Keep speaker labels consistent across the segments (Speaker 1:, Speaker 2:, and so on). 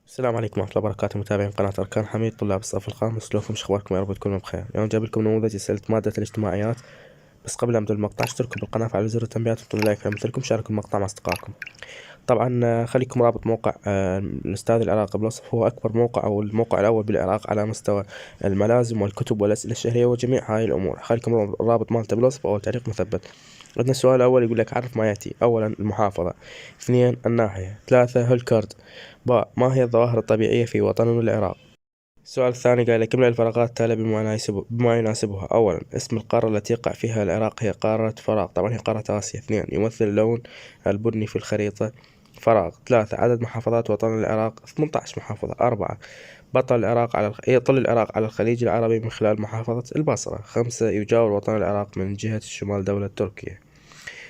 Speaker 1: السلام عليكم ورحمة الله وبركاته، متابعين قناة أركان حميد طلاب الصف الخامس. شلونكم؟ شو أخباركم؟ يا رب تكونوا بخير. اليوم جايب لكم نموذج أسئلة مادة الاجتماعيات. بس قبل لا أبدأ المقطع اشتركوا بالقناة، فعلوا زر التنبيهات وحطوا لايك مثلكم، شاركوا المقطع مع أصدقائكم. طبعا خليكم رابط موقع الأستاذ العراقي بالوصف. هو أكبر موقع أو الموقع الأول بالعراق على مستوى الملازم والكتب والأسئلة الشهرية وجميع هاي الأمور. خليكم الرابط مالته بالوصف أو التعليق مثبت. عندنا السؤال الأول يقول لك عرف ما يأتي. أولا المحافظة، اثنين الناحية، ثلاثة هولكارد، باء ما هي الظواهر الطبيعية في وطننا العراق. السؤال الثاني قال لك املأ الفراغات التالية بما يناسبها. أولا اسم القارة التي يقع فيها العراق هي قارة فراغ، طبعا هي قارة آسيا. اثنين يمثل اللون البني في الخريطة فراغ. ثلاثة عدد محافظات وطن العراق 18 محافظة. أربعة يطل العراق على الخليج العربي من خلال محافظة البصرة. خمسة يجاور وطن العراق من جهة الشمال دولة تركيا.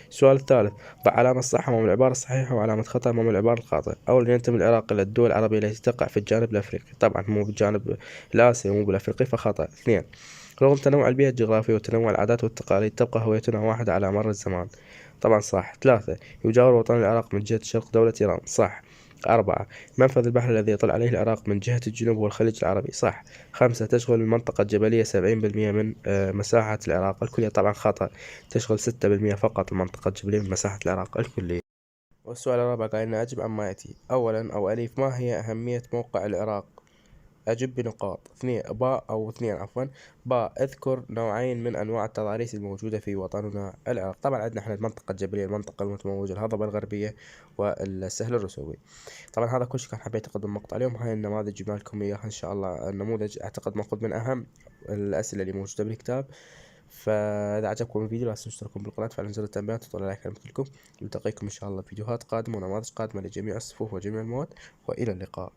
Speaker 1: السؤال الثالث ضع علامة صح أمام العبارة الصحيحة وعلامة خطأ أمام العبارة الخاطئة. أولا ينتمي العراق إلى الدول العربية التي تقع في الجانب الأفريقي، طبعا مو بالجانب الآسيوي مو بالأفريقي فخطأ. اثنين رغم تنوع البيئة الجغرافية وتنوع العادات والتقاليد تبقى هويتنا واحدة على مر الزمان، طبعا صح. ثلاثة يجاور وطن العراق من جهة شرق دولة إيران، صح. أربعة منفذ البحر الذي يطل عليه العراق من جهة الجنوب والخليج العربي، صح. خمسة تشغل المنطقة الجبلية 70% من مساحة العراق الكلية، طبعا خطأ. تشغل 6% فقط المنطقة الجبلية من مساحة العراق الكلية. والسؤال الرابع قال لنا أجب عما يأتي. أولا أو أليف ما هي أهمية موقع العراق؟ أجب بنقاط. اثنين عفوا. باء اذكر نوعين من أنواع التضاريس الموجودة في وطننا العراق. طبعا عندنا احنا المنطقة الجبلية، المنطقة المتموجة، الهضبة الغربية، والسهل الرسوبي. طبعا هذا كل شيء كان حبيت أقدم مقطع اليوم. هاي النماذج جبنا لكم إياها إن شاء الله. النموذج أعتقد مأخوذ من أهم الأسئلة اللي موجودة بالكتاب. فإذا عجبكم الفيديو لا تنسوا تشتركوا بالقناة وتفعلوا زر التنبيهات وتطلعوا لايك على مثلكم. نلتقيكم إن شاء الله في فيديوهات قادمة ونماذج قادمة لجميع الصفوف وجميع المواد، وإلى اللقاء.